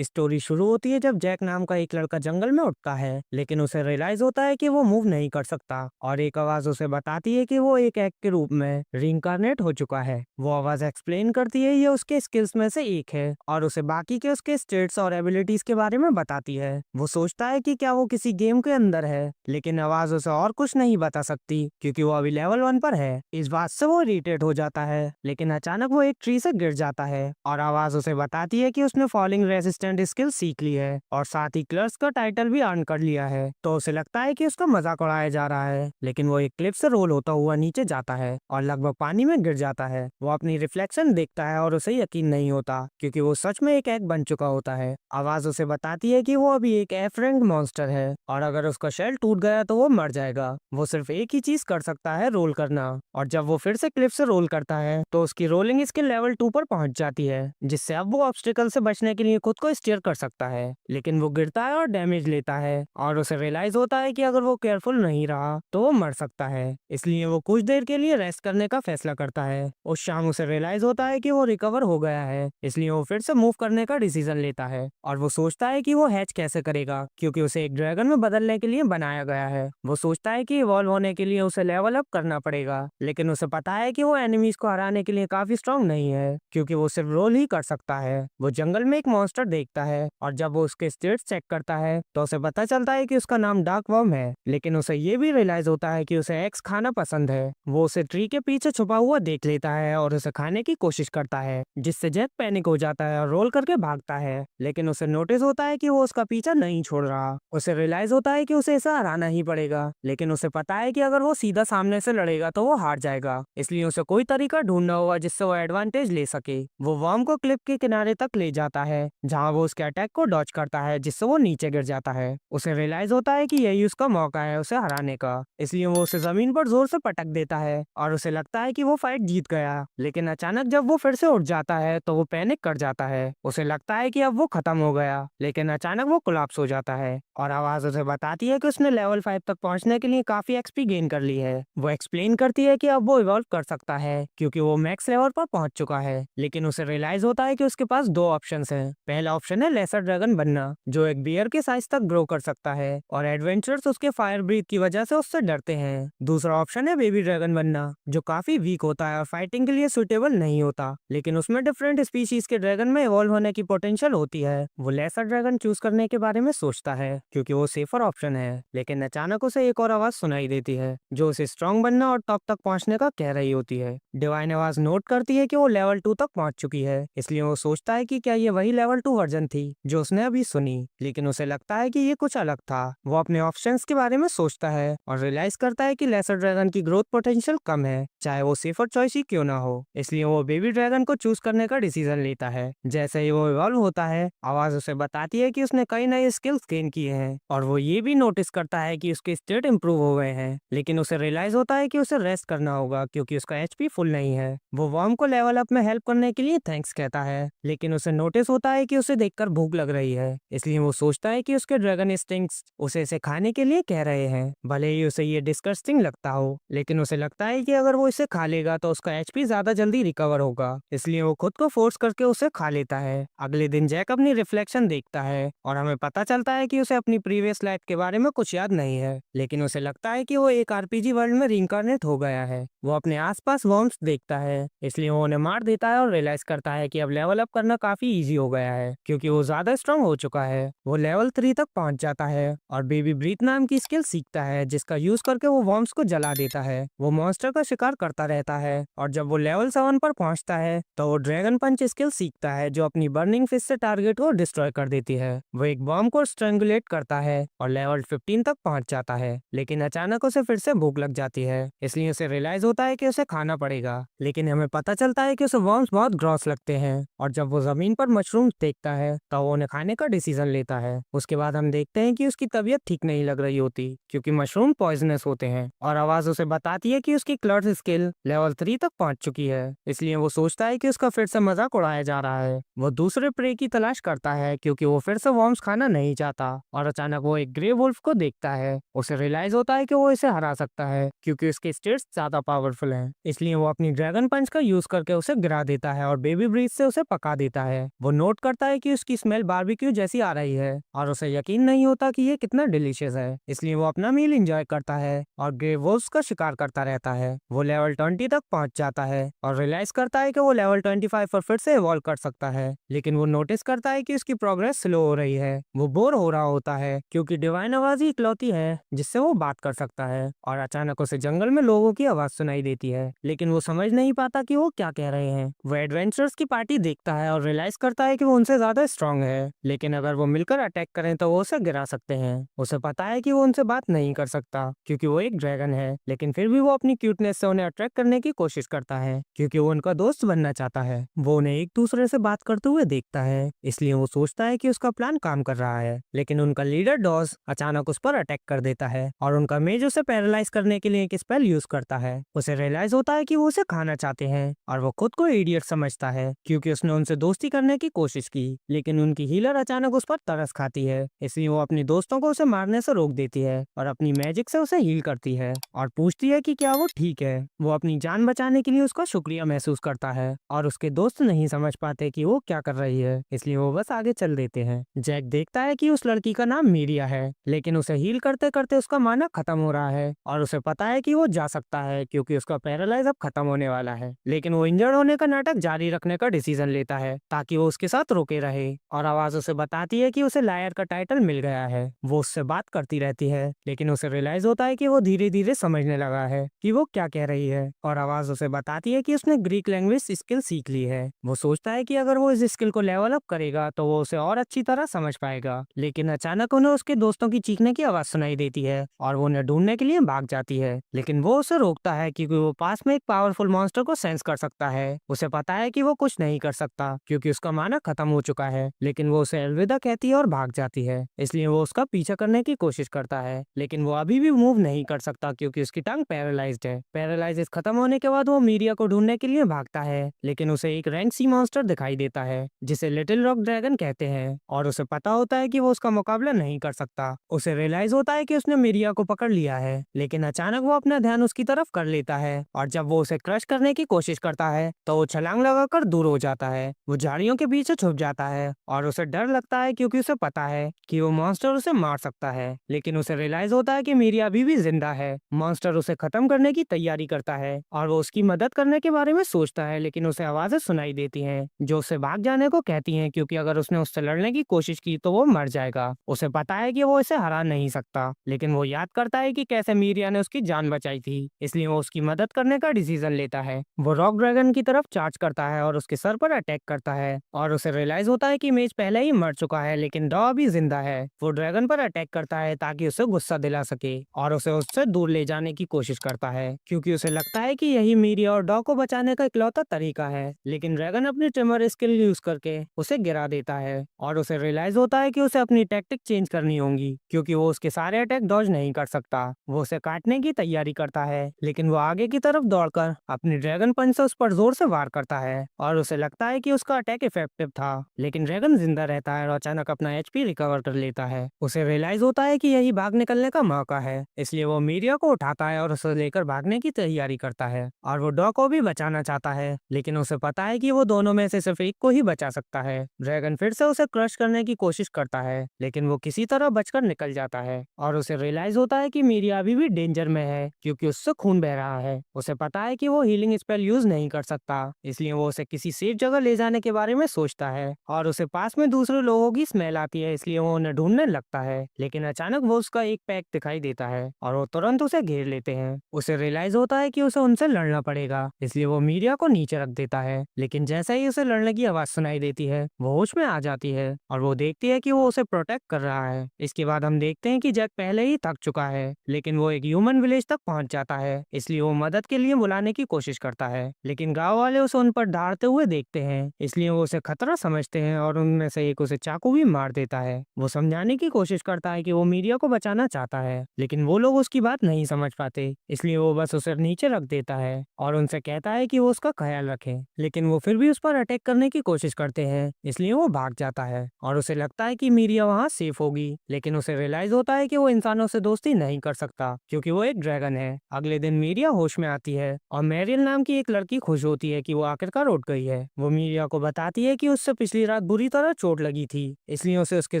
Story शुरू होती है जब जैक नाम का एक लड़का जंगल में उठता है, लेकिन उसे रियलाइज होता है कि वो मूव नहीं कर सकता और एक आवाज उसे बताती है कि वो एक एग के रूप में रिइंकार्नेट हो चुका है। वो आवाज एक्सप्लेन करती है ये उसके स्किल्स में से एक है और उसे बाकी के उसके स्टेट्स और एबिलिटीज के बारे में बताती है। वो सोचता है कि क्या वो किसी गेम के अंदर है, लेकिन आवाज उसे और कुछ नहीं बता सकती क्योंकि वो अभी लेवल 1 पर है। इस बात से वो इरिटेट हो जाता है, लेकिन अचानक वो एक ट्री से गिर जाता है और आवाज उसे बताती है कि उसने फॉलिंग रेजिस्टेंट स्किल सीख ली है और साथ ही क्लर्क्स का टाइटल भी अर्न कर लिया है। तो उसे लगता है कि उसका मजाक उड़ाया जा रहा है, लेकिन वो एक क्लिफ से रोल होता हुआ नीचे जाता है और लगभग पानी में गिर जाता है। वो अपनी रिफ्लेक्शन देखता है और उसे यकीन नहीं होता क्योंकि वो सच में एक एग बन चुका होता है। आवाज उसे बताती है कि वो अभी एक एफ रैंक मॉन्स्टर है और अगर उसका शेल टूट गया तो वो मर जाएगा। वो सिर्फ एक ही चीज कर सकता है, रोल करना। और जब वो फिर से क्लिफ से रोल करता है तो उसकी रोलिंग स्किल लेवल 2 पर पहुंच जाती है, जिससे अब वो ऑब्स्टिकल से बचने के लिए खुद को स्टीयर कर सकता है। लेकिन वो गिरता है और डैमेज लेता है और उसे रियलाइज होता है कि अगर वो केयरफुल नहीं रहा तो वो मर सकता है। इसलिए वो कुछ देर के लिए रेस्ट करने का फैसला करता है। उस शाम उसे रियलाइज होता है कि वो रिकवर हो गया है, इसलिए वो फिर से मूव करने का डिसीजन लेता है और वो सोचता है कि वो हैच कैसे करेगा क्योंकि उसे एक ड्रैगन में बदलने के लिए बनाया गया है। वो सोचता है कि इवॉल्व होने के लिए उसे लेवल अप करना पड़ेगा, लेकिन उसे पता है कि वो एनिमीज को हराने के लिए काफी स्ट्रांग नहीं है क्योंकि वो सिर्फ रोल ही कर सकता है। वो जंगल में एक मॉन्स्टर देखता है और जब वो उसके स्टेट्स चेक करता है तो उसे पता चलता है कि उसका नाम डार्क वर्म है, लेकिन उसे ये भी रियलाइज होता है कि उसे एग्स खाना पसंद है। वो उसे ट्री के पीछे छुपा हुआ देख लेता है और उसे खाने की कोशिश करता है, जिससे जैक पैनिक हो जाता है और रोल करके भागता है। लेकिन उसे नोटिस होता है कि वो उसका पीछा नहीं छोड़ रहा। उसे रियलाइज होता है कि उसे इसे हराना ही पड़ेगा, लेकिन उसे पता है कि अगर वो सीधा सामने से लड़ेगा तो वो हार जाएगा। इसलिए उसे कोई तरीका ढूंढना होगा जिससे वो एडवांटेज ले सके। वो वर्म को क्लिफ के किनारे तक ले जाता है जहाँ वो उसके अटैक को डॉज करता है, जिससे वो नीचे गिर जाता है। उसे रियलाइज होता है कि यही उसका मौका है उसे हराने का, इसलिए वो उसे जमीन पर जोर से पटक देता है और उसे लगता है कि वो फाइट जीत गया। लेकिन अचानक जब वो फिर से उठ जाता है तो वो पैनिक कर जाता है। उसे लगता है कि अब वो खत्म हो गया, लेकिन अचानक वो कोलैप्स हो जाता है और आवाज उसे बताती है कि उसने लेवल 5 तक पहुंचने के लिए काफी एक्सपी गेन कर ली है। वो एक्सप्लेन करती है कि अब वो इवॉल्व कर सकता है क्योंकि वो मैक्स लेवल पर पहुंच चुका है, लेकिन उसे रियलाइज होता है कि उसके पास दो ऑप्शंस हैं। पहला ऑप्शन है लेसर ड्रैगन बनना, जो एक बियर के साइज तक ग्रो कर सकता है और एडवेंचर्स उसके फायर ब्रीथ की वजह से उससे डरते हैं। दूसरा ऑप्शन है बेबी ड्रैगन बनना, जो काफी वीक होता है और फाइटिंग के लिए सुटेबल नहीं होता, लेकिन उसमें डिफरेंट स्पीशीज के ड्रैगन में इवॉल्व होने की पोटेंशियल होती है। वो लेसर ड्रैगन चूज करने के बारे में सोचता है क्योंकि वो सेफर ऑप्शन है, लेकिन अचानक उसे एक और आवाज सुनाई देती है जो उसे स्ट्रॉन्ग बनना और टॉप तक पहुंचने का कह रही होती है। डिवाइन आवाज नोट करती है कि वो लेवल 2 तक पहुंच चुकी है, इसलिए वो सोचता है कि क्या ये वही लेवल 2 वर्जन थी जो उसने अभी सुनी, लेकिन उसे लगता है कि ये कुछ अलग था। वो अपने ऑप्शंस के बारे में सोचता है और रियलाइज करता है कि लेसर ड्रैगन की ग्रोथ पोटेंशियल कम है, चाहे वो सेफर चॉइस ही क्यों ना हो। इसलिए वो बेबी ड्रैगन को चूज करने का डिसीजन लेता है। जैसे ही वो इवॉल्व होता है, आवाज उसे बताती है कि उसने कई नए स्किल्स गेन किए हैं और वो ये भी नोटिस करता है कि उसके स्टेट इंप्रूव हो गए हैं, लेकिन उसे रियलाइज होता है कि उसे रेस्ट करना होगा क्योंकि उसका एचपी फुल नहीं है। वो वर्म को लेवल अप में हेल्प करने के लिए थैंक्स कहता है, लेकिन उसे नोटिस होता है कि उसे देखकर भूख लग रही है, इसलिए वो सोचता है कि उसके ड्रैगन इंस्टिंक्ट्स उसे इसे खाने के लिए कह रहे हैं। भले ही उसे ये डिस्गस्टिंग लगता हो, लेकिन उसे लगता है कि अगर वो इसे खा लेगा तो उसका एचपी ज्यादा जल्दी रिकवर होगा, इसलिए वो खुद को फोर्स करके उसे खा लेता है। अगले दिन जैक अपनी रिफ्लेक्शन देखता है और हमें पता चलता है कि उसे अपनी प्रीवियस लाइफ के बारे में कुछ याद नहीं है, लेकिन उसे लगता है कि वो एक आरपीजी वर्ल्ड में रिइंकार्नेट हो गया है। वो अपने आसपास वर्म्स देखता है, इसलिए वो उन्हें मार देता है और रियलाइज करता है कि अब लेवल अप करना काफी इजी हो गया है क्योंकि वो ज्यादा स्ट्रांग हो चुका है। वो लेवल 3 तक पहुंच जाता है और बेबी ब्रीथ नाम की स्किल सीखता है जिसका यूज करके वो वर्म्स को जला देता है। वो मॉन्स्टर का शिकार करता रहता है और जब वो लेवल 7 पर पहुंचता है तो वो ड्रैगन पंच स्किल सीखता है जो अपनी बर्निंग फिस्ट से टारगेट को डिस्ट्रॉय कर देती है। वो एक बॉम्ब को स्ट्रेंगुलेट करता है और लेवल 15 तक पहुंच जाता है, लेकिन अचानक उसे फिर से भूख लग जाती है, इसलिए उसे रियलाइज होता है कि उसे खाना पड़ेगा। लेकिन हमें पता चलता है कि उसे वर्म्स बहुत ग्रॉस लगते हैं और जब वो जमीन पर मशरूम देखता है तो वो उन्हें खाने का डिसीजन लेता है। उसके बाद हम देखते हैं कि उसकी तबीयत ठीक नहीं लग रही होती क्योंकि मशरूम पॉइजनस होते हैं और आवाज उसे बताती है कि उसकी क्लर्ट स्किल लेवल 3 तक पहुंच चुकी है, इसलिए वो सोचता है कि उसका फिर से मजाक उड़ाया जा रहा है। वो दूसरे प्रे की तलाश करता है क्योंकि वो फिर से वर्म्स खाना नहीं चाहता और अचानक वो एक ग्रे वुल्फ को देखता है। उसे रियलाइज होता है कि वो इसे हरा सकता है क्योंकि उसके स्टेट्स ज्यादा पावरफुल हैं, इसलिए वो अपनी ड्रैगन पंच का यूज करके उसे गिरा देता है और बेबी ब्रीथ से उसे पका देता है। वो नोट करता है कि कि उसकी स्मेल बारबेक्यू जैसी आ रही है और उसे यकीन नहीं होता कि ये कितना डिलीशियस है। इसलिए वो अपना मील एंजॉय करता है और ग्रे वोल्व्स का शिकार करता रहता है। वो लेवल 20 तक पहुंच जाता है और रियलाइज करता है कि वो लेवल 25 पर फिर से इवॉल्व कर सकता है, लेकिन वो नोटिस करता है कि उसकी प्रोग्रेस स्लो हो रही है। वो बोर हो रहा होता है क्योंकि डिवाइन आवाज ही इकलौती है जिससे वो बात कर सकता है। और अचानक उसे जंगल में लोगों की आवाज सुनाई देती है, लेकिन वो समझ नहीं पाता कि वो क्या कह रहे हैं। वो एडवेंचरर्स की पार्टी देखता है और रियलाइज करता है कि वो उनसे ज्यादा स्ट्रांग है, लेकिन अगर वो मिलकर अटैक करें तो वो उसे गिरा सकते हैं। उसे पता है कि वो उनसे बात नहीं कर सकता क्योंकि वो एक ड्रैगन है, लेकिन फिर भी वो अपनी क्यूटनेस से उन्हें अट्रैक्ट करने की कोशिश करता है क्योंकि वो उनका दोस्त बनना चाहता है। वो उन्हें एक दूसरे से बात करते हुए देखता है, इसलिए वो सोचता है कि उसका प्लान काम कर रहा है। लेकिन उनका लीडर डॉस अचानक उस पर अटैक कर देता है और उनका मेज उसे पैरालाइज करने के लिए एक स्पेल यूज करता है। उसे रियलाइज होता है कि वो उसे खाना चाहते हैं और वो खुद को इडियट समझता है क्योंकि उसने उनसे दोस्ती करने की कोशिश की, लेकिन उनकी हीलर अचानक उस पर तरस खाती है। इसलिए वो अपने दोस्तों को उसे मारने से रोक देती है और अपनी मैजिक से उसे हील करती है और पूछती है कि क्या वो ठीक है। वो अपनी जान बचाने के लिए उसका शुक्रिया महसूस करता है और उसके दोस्त नहीं समझ पाते कि वो क्या कर रही है, इसलिए वो बस आगे चल देते हैं। जैक देखता है कि उस लड़की का नाम मीरिया है, लेकिन उसे हील करते करते उसका माना खत्म हो रहा है और उसे पता है कि वो जा सकता है क्योंकि उसका पैरालाइज अब खत्म होने वाला है। लेकिन वो इंजर्ड होने का नाटक जारी रखने का डिसीजन लेता है ताकि वो उसके साथ रुके रहे और आवाज उसे बताती है कि उसे लायर का टाइटल मिल गया है। वो उससे बात करती रहती है, लेकिन उसे रियलाइज होता है कि वो धीरे धीरे समझने लगा है कि वो क्या कह रही है और आवाज उसे बताती है कि उसने ग्रीक लैंग्वेज स्किल सीख ली है। वो सोचता है कि अगर वो इस स्किल को लेवल अप करेगा तो वो उसे और अच्छी तरह समझ पाएगा, लेकिन अचानक उन्हें उसके दोस्तों की चीखने की आवाज सुनाई देती है और वो उन्हें ढूंढने के लिए भाग जाती है, लेकिन वो उसे रोकता है क्योंकि वो पास में एक पावरफुल मॉन्स्टर को सेंस कर सकता है। उसे पता है कि वो कुछ नहीं कर सकता क्योंकि उसका माना खत्म हो चुका है, लेकिन वो उसे अलविदा कहती है और भाग जाती है। इसलिए वो उसका पीछा करने की कोशिश करता है, लेकिन वो अभी भी मूव नहीं कर सकता क्योंकि उसकी टंग पैरालाइज्ड है। पैरालाइज खत्म होने के बाद वो मीरिया को ढूंढने के लिए भागता है, लेकिन उसे एक रैंक सी मॉन्स्टर दिखाई देता है जिसे लिटिल रॉक ड्रैगन कहते हैं और उसे पता होता है कि वो उसका मुकाबला नहीं कर सकता। उसे रियलाइज होता है कि उसने मीरिया को पकड़ लिया है, लेकिन अचानक वो अपना ध्यान उसकी तरफ कर लेता है और जब वो उसे क्रश करने की कोशिश करता है तो वो छलांग लगाकर दूर हो जाता है। वो झाड़ियों के पीछे छुप जाता है और उसे डर लगता है क्योंकि उसे पता है कि वो मॉन्स्टर उसे मार सकता है, लेकिन उसे रियलाइज होता है कि मीरिया अभी भी जिंदा है। मॉन्स्टर उसे खत्म करने की तैयारी करता है और वो उसकी मदद करने के बारे में सोचता है, लेकिन उसे आवाजें सुनाई देती हैं जो उसे भाग जाने को कहती हैं क्योंकि अगर उसने उससे लड़ने की कोशिश की तो वो मर जाएगा। उसे पता है कि वो इसे हरा नहीं सकता, लेकिन वो याद करता है कि कैसे मीरिया ने उसकी जान बचाई थी, इसलिए वो उसकी मदद करने का डिसीजन लेता है। वो रॉक ड्रैगन की तरफ चार्ज करता है और उसके सर पर अटैक करता है और उसे रियलाइज होता है कि मेज पहले ही मर चुका है लेकिन डॉ अभी जिंदा है। वो ड्रैगन पर अटैक करता है ताकि उसे गुस्सा दिला सके और उसे उससे दूर ले जाने की कोशिश करता है क्योंकि उसे लगता है कि यही मीरिया और डॉ को बचाने का इकलौता तरीका है, लेकिन ड्रैगन अपनी ट्रिमर स्किल यूज करके उसे गिरा देता है और उसे रियलाइज होता है कि उसे अपनी टैक्टिक चेंज करनी होगी क्योंकि वो उसके सारे अटैक डॉज नहीं कर सकता। वो उसे काटने की तैयारी करता है, लेकिन वो आगे की तरफ दौड़कर अपनी ड्रैगन पंच से उस पर जोर से वार करता है और उसे लगता है कि उसका अटैक इफेक्टिव था, लेकिन ड्रैगन जिंदा रहता है और अचानक अपना एचपी रिकवर कर लेता है। उसे रियलाइज होता है कि यही भाग निकलने का मौका है, इसलिए वो मीरिया को उठाता है और उसे लेकर भागने की तैयारी करता है और वो डॉ को भी बचाना चाहता है, लेकिन उसे पता है कि वो दोनों में से सिर्फ एक को ही बचा सकता है। ड्रैगन फिर से उसे क्रश करने की कोशिश करता है, लेकिन वो किसी तरह बचकर निकल जाता है और उसे रियलाइज होता है कि मीरिया अभी भी डेंजर में है क्योंकि उससे खून बह रहा है। उसे पता है कि वो हीलिंग स्पेल यूज नहीं कर सकता, इसलिए वो उसे किसी सेफ जगह ले जाने के बारे में सोचता है और उसे पास में दूसरे लोगों की स्मेल आती है, इसलिए वो उन्हें ढूंढने लगता है, लेकिन अचानक वो उसका एक पैक दिखाई देता है और वो तुरंत उसे घेर लेते हैं। उसे रियलाइज होता है कि उसे उनसे लड़ना पड़ेगा, इसलिए वो मीरिया को नीचे रख देता है, लेकिन जैसे ही उसे लड़ने की आवाज सुनाई देती है वो होश में आ जाती है और वो देखती है कि वो उसे प्रोटेक्ट कर रहा है। इसके बाद हम देखते हैं कि जैक पहले ही थक चुका है, लेकिन वो एक ह्यूमन विलेज तक पहुंच जाता है, इसलिए वो मदद के लिए बुलाने की कोशिश करता है, लेकिन गांव वाले उसे उन पर दहाड़ते हुए देखते हैं, इसलिए वो उसे खतरा समझते हैं और उनमें से एक उसे चाकू भी मार देता है। वो समझाने की कोशिश करता है कि वो मीरिया को बचाना चाहता है, लेकिन वो लोग उसकी बात नहीं समझ पाते, इसलिए वो बस उसे नीचे रख देता है और उनसे कहता है कि वो उसका ख्याल रखें, लेकिन वो फिर भी उस पर अटैक करने की कोशिश करते हैं, इसलिए वो भाग जाता है और उसे लगता है कि मीरिया वहाँ सेफ होगी, लेकिन उसे रियलाइज होता है कि वो इंसानों से दोस्ती नहीं कर सकता क्योंकि वो एक ड्रैगन है। अगले दिन मीरिया होश में आती है और मैरियल नाम की एक लड़की खुश होती है कि वो आखिरकार उठ गई है। वो मीरिया को बताती है कि उससे पिछली रात रात बुरी तरह चोट लगी थी, इसलिए उसे उसके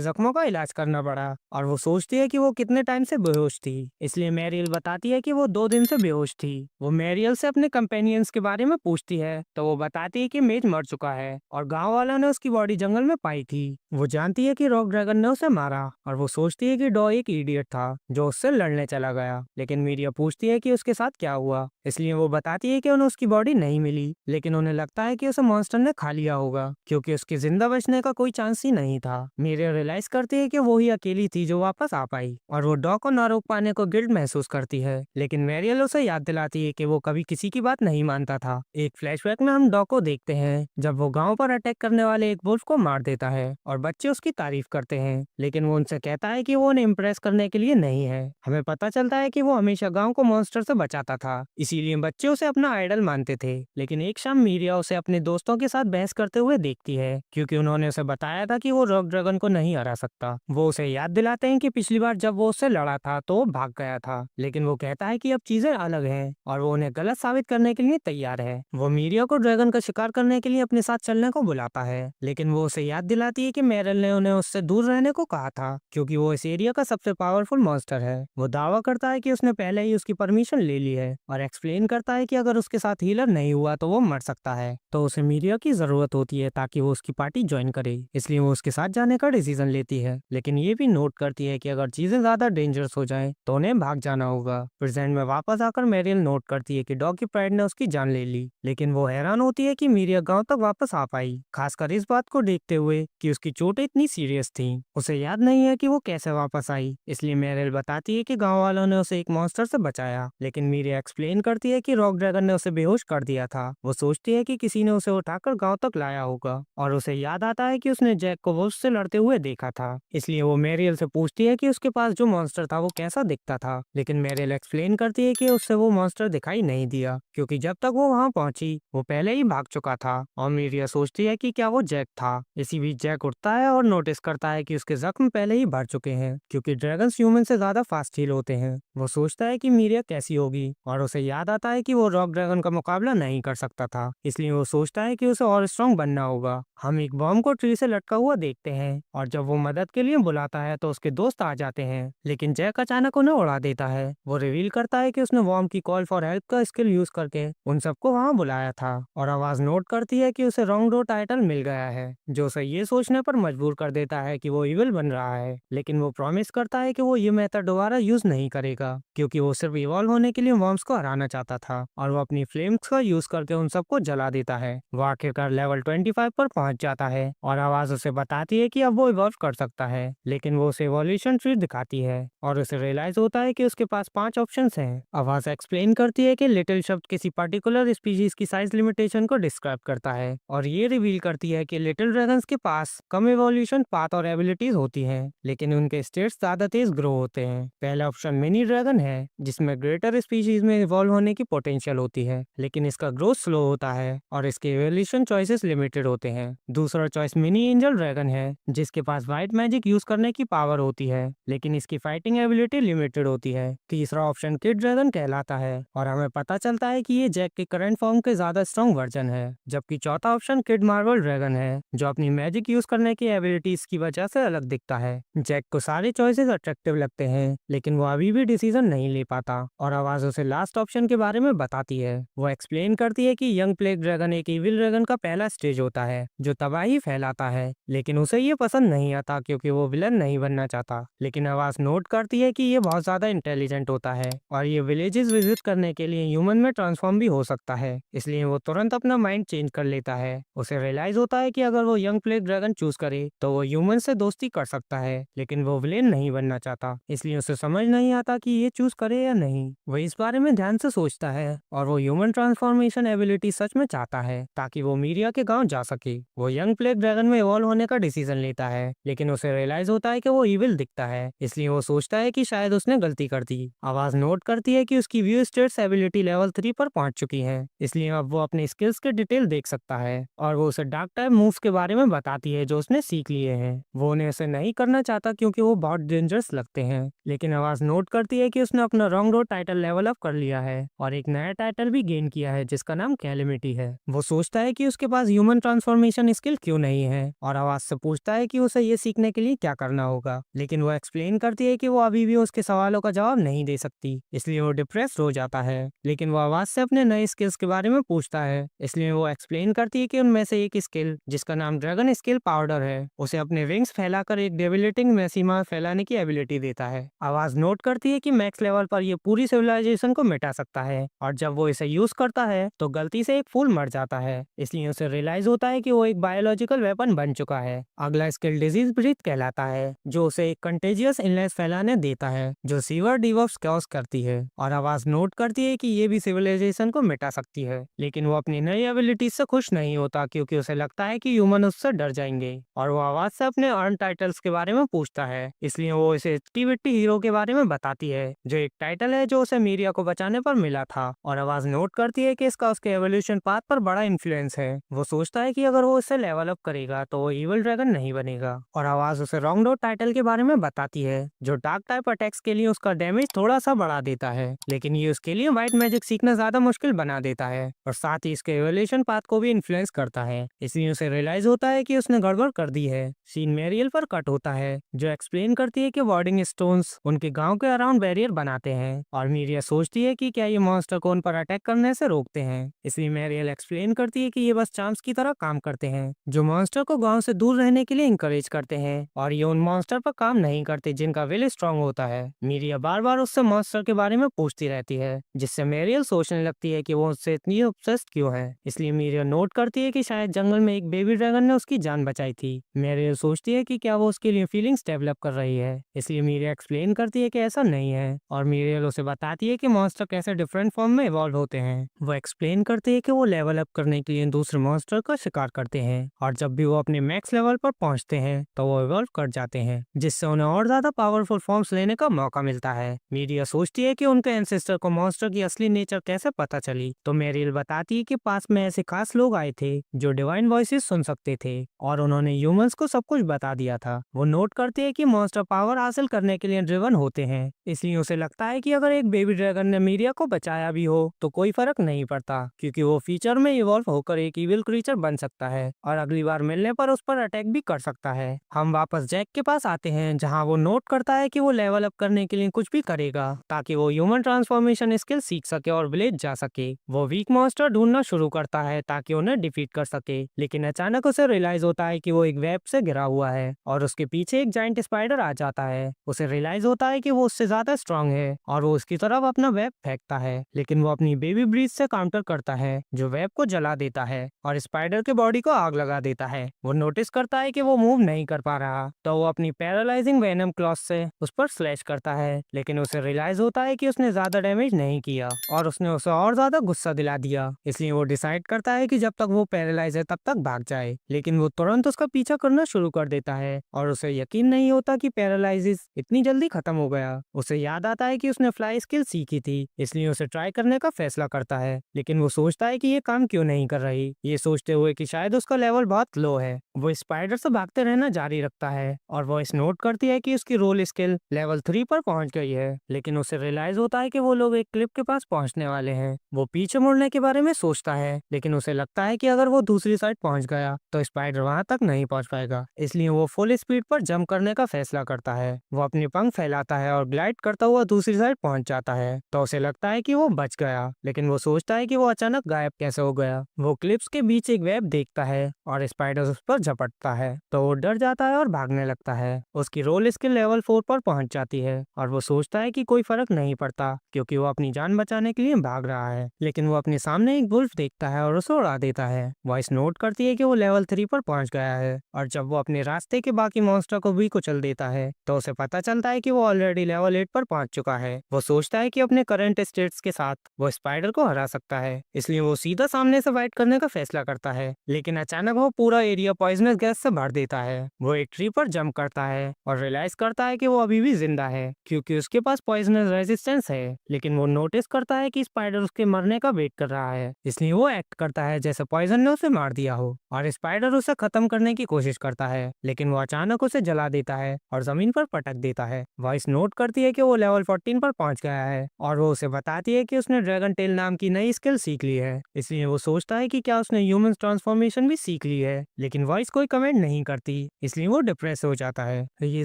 जख्मों का इलाज करना पड़ा। और वो सोचती है कि वो कितने टाइम से बेहोश थी, इसलिए मैरियल बताती है कि वो 2 दिन से बेहोश थी। वो मैरियल से अपने कंपेनियंस के बारे में पूछती है तो वो बताती है कि मेज मर चुका है और गांव वालों ने उसकी बॉडी जंगल में पाई थी। वो जानती है कि रॉक ड्रैगन ने उसे मारा और वो सोचती है कि डॉ एक इडियट था जो उससे लड़ने चला गया। लेकिन मीडिया पूछती है कि उसके साथ क्या हुआ, इसलिए वो बताती है कि उन्हें उसकी बॉडी नहीं मिली, लेकिन उन्हें लगता है कि उसे मॉन्स्टर ने खा लिया होगा क्योंकि उसके जिंदा बचने का कोई चांस ही नहीं था। मीडिया रियलाइज करती है कि वो ही अकेली थी जो वापस आ पाई और वो डॉ को ना रोक पाने को गिल्ट महसूस करती है। लेकिन मैरियल उसे याद दिलाती है कि वो कभी किसी की बात नहीं मानता था। एक फ्लैशबैक में हम डॉ को देखते हैं जब वो गांव पर अटैक करने वाले एक वुल्फ को मार देता है और बच्चे उसकी तारीफ करते हैं, लेकिन वो उनसे कहता है कि वो उन्हें इम्प्रेस करने के लिए नहीं है। हमें पता चलता है कि वो हमेशा गांव को मॉन्स्टर से बचाता था, इसीलिए बच्चे उसे अपना आइडल मानते थे। लेकिन एक शाम मीरिया उसे अपने दोस्तों के साथ बहस करते हुए देखती है क्योंकि उन्होंने उसे बताया था कि वो रॉक ड्रैगन को नहीं हरा सकता। वो उसे याद दिलाते हैं कि पिछली बार जब वो उससे लड़ा था तो वो भाग गया था, लेकिन वो कहता है कि अब चीजें अलग हैं और वो उन्हें गलत साबित करने के लिए तैयार है। वो मीरिया को ड्रैगन का शिकार करने के लिए अपने साथ चलने को बुलाता है, लेकिन वो उसे याद दिलाती है कि मैरियल ने उन्हें उससे दूर रहने को कहा था क्योंकि वो इस एरिया का सबसे पावरफुल मॉन्स्टर है। वो दावा करता है कि उसने पहले ही उसकी परमिशन ले ली है और एक्सप्लेन करता है कि अगर उसके साथ हीलर नहीं हुआ तो वो मर सकता है, तो उसे मीरिया की जरूरत होती है ताकि वो उसकी पार्टी ज्वाइन करे, इसलिए वो उसके साथ जाने का डिसीजन लेती है। लेकिन ये भी नोट करती है कि अगर चीजें ज्यादा डेंजरस हो जाएं तो उन्हें भाग जाना होगा। प्रेजेंट में वापस आकर मैरियल नोट करती है कि डॉग की प्राइड ने उसकी जान ले ली, लेकिन वो हैरान होती है कि मीरिया गांव तक वापस आ पाई, खासकर इस बात को देखते हुए कि उसकी चोटें इतनी सीरियस थी। उसे याद नहीं है कि वो कैसे वापस आई, इसलिए मैरियल बताती है कि गांव वालों ने उसे एक मॉन्स्टर से बचाया, लेकिन मीरिया एक्सप्लेन करती है कि रॉक ड्रैगन ने उसे बेहोश कर दिया था। वो सोचती है कि किसी ने उसे उठाकर गांव तक लाया होगा और उसे याद आता है कि उसने जैक को वुल्फ से लड़ते हुए देखा था, इसलिए वो मैरियल से पूछती है कि उसके पास जो मॉन्स्टर था वो कैसा दिखता था। लेकिन मैरियल एक्सप्लेन करती है कि उससे वो मॉन्स्टर दिखाई नहीं दिया क्योंकि जब तक वो वहां पहुंची वो पहले ही भाग चुका था। और मीरिया सोचती है कि क्या वो जैक था। इसी बीच जैक उठता है और नोटिस करता है कि उसके जख्म पहले ही भर चुके हैं क्योंकि ड्रैगन्स ह्यूमन से ज्यादा फास्ट हील होते हैं। वो सोचता है कि मीरिया कैसी होगी और उसे याद आता है कि वो रॉक ड्रैगन का मुकाबला नहीं कर सकता था, इसलिए वो सोचता है कि उसे और स्ट्रॉन्ग बनना होगा। हम एक बॉम्ब को ट्री से लटका हुआ देखते हैं और जब वो मदद के लिए बुलाता है तो उसके दोस्त आ जाते हैं, लेकिन जैक अचानक उन्हें उड़ा देता है। वो रिवील करता है कि उसने बॉम्ब की कॉल फॉर हेल्प का स्किल यूज करके उन सबको वहां बुलाया था और आवाज नोट करती है कि उसे रॉन्ग डो टाइटल मिल गया है, जो उसे ये सोचने पर मजबूर कर देता है कि वो इविल बन रहा है। लेकिन वो प्रॉमिस करता है कि वो ये मेथड दोबारा यूज नहीं करेगा क्योंकि वो सिर्फ इवॉल्व होने के लिए बॉम्ब्स को हराना चाहता था, और वो अपनी फ्लेम्स का यूज करके उन सबको जला देता है। वो आखिरकार लेवल 25 पर पहुंच जाता है और आवाज उसे बताती है कि अब वो इवॉल्व कर सकता है, लेकिन वो उसे इवोल्यूशन ट्री दिखाती है और उसे रियलाइज होता है कि उसके पास 5 ऑप्शंस हैं। आवाज एक्सप्लेन करती है कि लिटिल शब्द किसी पर्टिकुलर स्पीशीज की साइज लिमिटेशन को डिस्क्राइब करता है और ये रिवील करती है कि लिटिल ड्रैगन्स के पास कम इवोल्यूशन पाथ और एबिलिटीज होती हैं, लेकिन उनके स्टेट्स ज्यादा तेज ग्रो होते हैं। पहला ऑप्शन मिनी ड्रैगन है जिसमें ग्रेटर स्पीशीज में इवॉल्व होने की पोटेंशियल होती है, लेकिन इसका ग्रोथ स्लो होता है और इसके इवोल्यूशन चॉइसेस लिमिटेड होते हैं। दूसरा चॉइस मिनी एंजल ड्रैगन है जिसके पास व्हाइट मैजिक यूज करने की पावर होती है, लेकिन इसकी फाइटिंग एबिलिटी लिमिटेड होती है। तीसरा ऑप्शन किड ड्रैगन कहलाता है और हमें पता चलता है कि ये जैक के करंट फॉर्म के ज्यादा स्ट्रॉन्ग वर्जन है। जबकि चौथा ऑप्शन किड मार्वल ड्रैगन है जो अपनी मैजिक यूज करने की एबिलिटीज की वजह से अलग दिखता है। जैक को सारे चॉइसेस अट्रैक्टिव लगते हैं, लेकिन वो अभी भी डिसीजन नहीं ले पाता और आवाज उसे लास्ट ऑप्शन के बारे में बताती है। वो एक्सप्लेन करती है कि यंग प्लेग ड्रैगन एक इविल ड्रैगन का पहला स्टेज होता है जो तबाही फैलाता है, लेकिन उसे ये पसंद नहीं आता क्योंकि वो विलन नहीं बनना चाहता। लेकिन आवाज नोट करती है कि ये बहुत ज्यादा इंटेलिजेंट होता है और ये विलेजेस विजिट करने के लिए ह्यूमन में ट्रांसफॉर्म भी हो सकता है, इसलिए वो तुरंत अपना माइंड चेंज कर लेता है। उसे रियलाइज होता है कि अगर वो यंग प्लेग ड्रैगन चूज करे तो वो ह्यूमन से दोस्ती कर सकता है, लेकिन वो विलेन नहीं बनना चाहता, इसलिए उसे समझ नहीं आता कि ये चूज करे या नहीं। वो इस बारे में ध्यान से सोचता है और वो ह्यूमन ट्रांसफॉर्मेशन एबिलिटी सच में चाहता है ताकि वो मीरिया के गांव जा सके। वो यंग प्लेग ड्रैगन में इवॉल्व होने का डिसीजन लेता है, लेकिन उसे रियलाइज होता है कि वो इविल दिखता है, इसलिए वो सोचता है कि शायद उसने गलती कर दी। आवाज नोट करती है कि उसकी व्यू स्टेट्स एबिलिटी लेवल 3 पर पहुंच चुकी है, इसलिए अब वो अपने स्किल्स के डिटेल देख सकता है और वो उसे डार्क टाइप मूव्स के बारे में बताती है जो उसने सीख लिए हैं। वो उन्हें ऐसे नहीं करना चाहता क्योंकि वो बहुत डेंजरस लगते हैं, लेकिन आवाज नोट करती है कि उसने अपना wrong road title level up कर लिया है और एक नया टाइटल भी गेन किया है जिसका नाम कैलेमिटी है। वो सोचता है कि उसके पास ह्यूमन ट्रांसफॉर्मेशन स्किल क्यों क्यों नहीं है और आवाज से पूछता है कि उसे ये सीखने के लिए क्या करना होगा, लेकिन वो एक्सप्लेन करती है कि वो अभी भी उसके सवालों का जवाब नहीं दे सकती, इसलिए वो डिप्रेस हो जाता है। लेकिन वो आवाज से अपने नए स्किल्स के बारे में पूछता है, इसलिए वो एक्सप्लेन करती है कि उनमें से एक स्किल जिसका नाम ड्रैगन स्किल पाउडर है उसे अपने विंग्स फैलाकर एक डेबिलिटिंग मैक्सिमा फैलाने की एबिलिटी देता है। आवाज नोट करती है कि मैक्स लेवल पर ये पूरी सिविलाइजेशन को मिटा सकता है और जब वो इसे यूज करता है तो गलती से एक फूल मर जाता है, इसलिए उसे रियलाइज होता है कि वो एक बायोलॉजिकल वेपन बन चुका है। अगला स्किल डिजीज ब्रीथ कहलाता है, जो उसे एक कंटेजियस इलनेस फैलाने देता है जो सीवर डिवॉप्स कॉज करती है। और आवाज नोट करती है कि ये भी सिविलाइजेशन को मिटा सकती है, लेकिन वो अपनी नई एबिलिटीज से खुश नहीं होता क्योंकि उसे लगता है कि ह्यूमन उससे डर जाएंगे। और वो आवाज से अपने अर्न टाइटल्स के बारे में पूछता है, इसलिए वो इसे एक्टिविटी हीरो के बारे में बताती है, जो एक टाइटल है जो उसे मीरिया को बचाने पर मिला था। और आवाज नोट करती है कि इसका उसके एवोल्यूशन पाथ पर बड़ा इन्फ्लुएंस है। वो सोचता है कि अगर वो इससे लेवल अप करेगा तो वो इविल ड्रैगन नहीं बनेगा। और आवाज उसे रॉन्ग डॉट टाइटल के बारे में बताती है, जो डार्क टाइप अटैक्स के लिए उसका डैमेज थोड़ा सा बढ़ा देता है, लेकिन ये उसके लिए व्हाइट मैजिक सीखना ज्यादा मुश्किल बना देता है और साथ ही इसके एवोल्यूशन पाथ को भी इन्फ्लुएंस करता है। इसलिए उसे रियलाइज होता है कि उसने गड़बड़ कर दी है। सीन मैरियल पर कट होता है, जो एक्सप्लेन करती है कि वार्डिंग स्टोन्स उनके गांव के अराउंड बैरियर बनाते हैं और मीरिया सोचती है कि क्या ये मॉन्स्टर को उन पर अटैक करने से रोकते हैं। इसलिए मैरियल एक्सप्लेन करती है कि ये बस चार्म्स की तरह काम करते हैं, जो मॉन्स्टर को गांव से दूर रहने के लिए इंकरेज करते हैं और ये उन मॉन्स्टर पर काम नहीं करते जिनका विल स्ट्रांग होता है। मीरिया बार बार उससे मॉन्स्टर के बारे में पूछती रहती है, जिससे मैरियल सोचने लगती है कि वो उससे इतनी ऑब्सेस्ड क्यों है। इसलिए मीरिया नोट करती है कि शायद जंगल में एक बेबी ड्रैगन ने उसकी जान बचाई थी। मैरियल सोचती है कि क्या वो उसके लिए फीलिंग्स डेवलप कर रही है, इसलिए मीरिया एक्सप्लेन करती है कि ऐसा नहीं है और मीरियल उसे बताती है कि मॉन्स्टर कैसे डिफरेंट फॉर्म में इवॉल्व होते हैं। वो एक्सप्लेन करते हैं कि वो लेवल अप करने के लिए दूसरे मॉन्स्टर का शिकार करते हैं और जब भी वो अपने मैक्स लेवल पर पहुंचते हैं तो वो इवॉल्व कर जाते हैं, जिससे उन्हें और ज्यादा पावरफुल फॉर्म्स लेने का मौका मिलता है। मीरिया सोचती है कि उनके एंसेस्टर को मॉन्स्टर की असली नेचर कैसे पता चली, तो मैरियल बताती है कि पास में ऐसे खास लोग आए थे जो डिवाइन वॉइसेस सुन सकते थे और उन्होंने ह्यूमंस को सब कुछ बता दिया था। वो नोट करते हैं कि मॉन्स्टर पावर हासिल करने के लिए ड्रिवन होते हैं, इसलिए उसे लगता है कि अगर एक बेबी ड्रैगन ने मीरिया को बचाया भी हो तो कोई फर्क नहीं पड़ता, क्योंकि वो फ्यूचर में इवॉल्व होकर एक इविल क्रीचर बन सकता है और अगली बार मिलने पर उस पर अटैक भी कर सकता है। हम वापस जैक के पास आते हैं, जहाँ वो नोट करता है कि वो लेवल अप करने के लिए कुछ भी करेगा ताकि वो ह्यूमन ट्रांसफॉर्मेशन स्किल सीख सके और विलेज जा सके। वो वीक मॉन्स्टर ढूंढना शुरू करता है ताकि उन्हें डिफीट कर सके, लेकिन अचानक उसे रियलाइज होता है कि वो एक वेब से घिरा हुआ है और उसके पीछे एक जाइंट स्पाइडर आ जाता है। उसे रियलाइज होता है कि वो उससे ज्यादा स्ट्रांग है और वो उसकी तरफ अपना वेब फेंकता है, लेकिन वो अपनी बेबी ब्रीथ से काउंटर करता है, जो वेब को जला देता है और स्पाइडर के बॉडी को आग लगा देता है। वो नोटिस करता है कि वो मूव नहीं कर पा रहा, तो वो अपनी पैरालाइजिंग वेनम क्लॉथ से उस पर स्लैश करता है, लेकिन उसे रियलाइज होता है कि उसने ज्यादा डैमेज नहीं किया और उसने उसे और ज्यादा गुस्सा दिला दिया। इसलिए वो डिसाइड करता है कि जब तक वो पैरालाइज है तब तक भाग जाए, लेकिन वो तुरंत उसका पीछा करना शुरू कर देता है और उसे यकीन नहीं होता कि पैरालाइसिस इतनी जल्दी खत्म हो गया। उसे याद आता है कि उसने फ्लाई स्किल सीखी थी, इसलिए उसे ट्राई करने का फैसला करता है, लेकिन वो सोचता है कि ये काम क्यों नहीं कर रही, ये सोचते हुए कि शायद उसका लेवल बहुत लो है। वो स्पाइडर से भागते रहना जारी रखता है और वो इस नोट करती है कि उसकी रोल स्किल लेवल 3 पर पहुंच गई है, लेकिन उसे रियलाइज होता है कि वो लोग एक क्लिप के पास पहुंचने वाले हैं। वो पीछे मुड़ने के बारे में सोचता है, लेकिन उसे लगता है कि अगर वो दूसरी साइड पहुंच गया तो स्पाइडर वहां तक नहीं पहुंच पाएगा, इसलिए वो फुल स्पीड पर जंप करने का फैसला करता है। वो अपने पंख फैलाता है और ग्लाइड करता हुआ दूसरी साइड पहुंच जाता है, तो उसे लगता है कि वो बच गया, लेकिन वो सोचता है कि वो अचानक गायब कैसे हो गया। वो क्लिप्स के बीच एक वेब देखता है और स्पाइडर उस पर झपटता है, तो वो डर जाता है और भागने लगता है। उसकी रोल स्किल लेवल 4 पर पहुंच जाती है और वो सोचता है कि कोई फर्क नहीं पड़ता क्योंकि वो अपनी जान बचाने के लिए भाग रहा है, लेकिन वो अपने सामने एक वुल्फ देखता है और उसे उड़ा देता है। वॉइस नोट करती है कि वो लेवल 3 पर पहुंच गया है और जब वो अपने रास्ते के बाकी मॉन्स्टर को भी कुचल देता है तो उसे पता चलता है कि वो ऑलरेडी लेवल 8 पर पहुंच चुका है। वो सोचता है कि अपने करंट स्टेट्स के साथ वो स्पाइडर को हरा सकता है, इसलिए वो सीधा सामने से फाइट करने का फैसला करता है, लेकिन अचानक वो पूरा एरिया पॉइजनस गैस से भर देता है। वो एक ट्री पर जंप करता है और रियलाइज करता है कि वो अभी भी जिंदा है क्योंकि उसके पास पॉइजनस रेजिस्टेंस है, लेकिन वो नोटिस करता है कि स्पाइडर उसके मरने का वेट कर रहा है, इसलिए वो एक्ट करता है जैसे पॉइजन ने उसे मार दिया हो और स्पाइडर उसे खत्म करने की कोशिश करता है, लेकिन वो अचानक उसे जला देता है और जमीन पर पटक देता है। वॉइस नोट करती है कि वो लेवल 14 पर पहुंच गया है और वो उसे बताती है कि उसने ड्रैगन टेल नाम की नई स्किल सीख ली है, इसलिए वो सोचता है कि क्या उसने ह्यूमन ट्रांसफॉर्मेशन भी सीख निकली है, लेकिन वॉइस कोई कमेंट नहीं करती, इसलिए वो डिप्रेस हो जाता है, ये